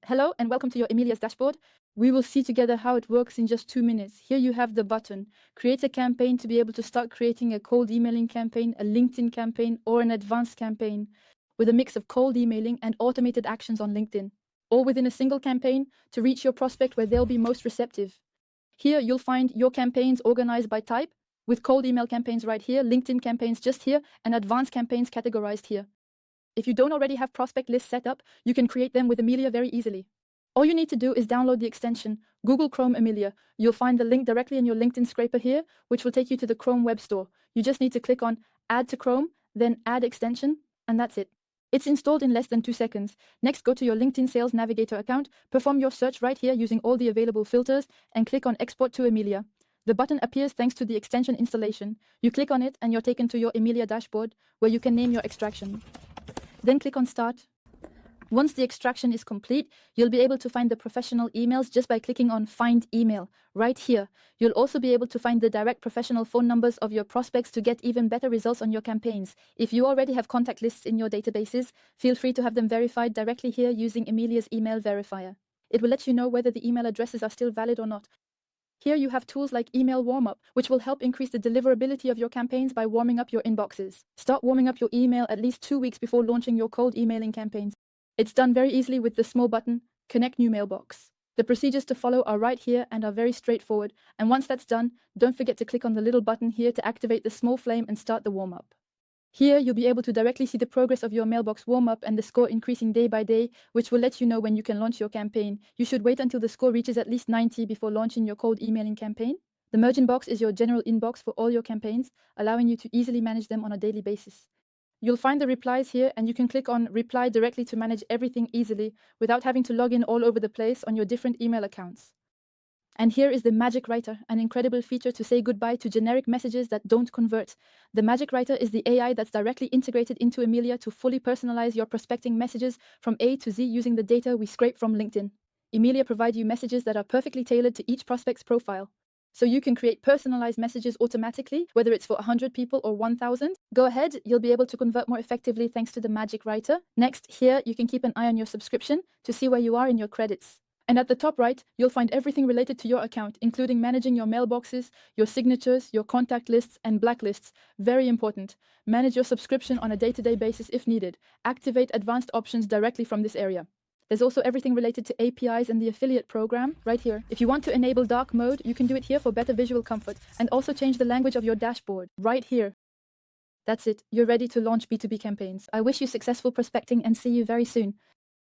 Hello and welcome to your Emelia's Dashboard. We will see together how it works in just 2 minutes. Here you have the button. Create a campaign to be able to start creating a cold emailing campaign, a LinkedIn campaign, or an advanced campaign with a mix of cold emailing and automated actions on LinkedIn, all within a single campaign to reach your prospect where they'll be most receptive. Here you'll find your campaigns organized by type, with cold email campaigns right here, LinkedIn campaigns just here, and advanced campaigns categorized here. If you don't already have prospect lists set up, you can create them with Emelia very easily. All you need to do is download the extension Google Chrome Emelia. You'll find the link directly in your LinkedIn scraper here, which will take you to the Chrome web store. You just need to click on Add to Chrome, then Add Extension, and that's it. It's installed in less than 2 seconds. Next, go to your LinkedIn Sales Navigator account, perform your search right here using all the available filters, and click on Export to Emelia. The button appears thanks to the extension installation. You click on it and you're taken to your Emelia dashboard, where you can name your extraction. Then click on Start. Once the extraction is complete, you'll be able to find the professional emails just by clicking on Find Email right here. You'll also be able to find the direct professional phone numbers of your prospects to get even better results on your campaigns. If you already have contact lists in your databases, feel free to have them verified directly here using Emelia's email verifier. It will let you know whether the email addresses are still valid or not. Here you have tools like Email Warm-Up, which will help increase the deliverability of your campaigns by warming up your inboxes. Start warming up your email at least 2 weeks before launching your cold emailing campaigns. It's done very easily with the small button, Connect New Mailbox. The procedures to follow are right here and are very straightforward. And once that's done, don't forget to click on the little button here to activate the small flame and start the warm-up. Here, you'll be able to directly see the progress of your mailbox warm-up and the score increasing day by day, which will let you know when you can launch your campaign. You should wait until the score reaches at least 90 before launching your cold emailing campaign. The merge inbox is your general inbox for all your campaigns, allowing you to easily manage them on a daily basis. You'll find the replies here, and you can click on Reply directly to manage everything easily without having to log in all over the place on your different email accounts. And here is the Magic Writer, an incredible feature to say goodbye to generic messages that don't convert. The Magic Writer is the AI that's directly integrated into Emelia to fully personalize your prospecting messages from A to Z using the data we scrape from LinkedIn. Emelia provides you messages that are perfectly tailored to each prospect's profile. So you can create personalized messages automatically, whether it's for 100 people or 1,000. Go ahead, you'll be able to convert more effectively thanks to the Magic Writer. Next, here you can keep an eye on your subscription to see where you are in your credits. And at the top right, you'll find everything related to your account, including managing your mailboxes, your signatures, your contact lists, and blacklists. Very important. Manage your subscription on a day-to-day basis if needed. Activate advanced options directly from this area. There's also everything related to APIs and the affiliate program right here. If you want to enable dark mode, you can do it here for better visual comfort, and also change the language of your dashboard right here. That's it. You're ready to launch B2B campaigns. I wish you successful prospecting and see you very soon.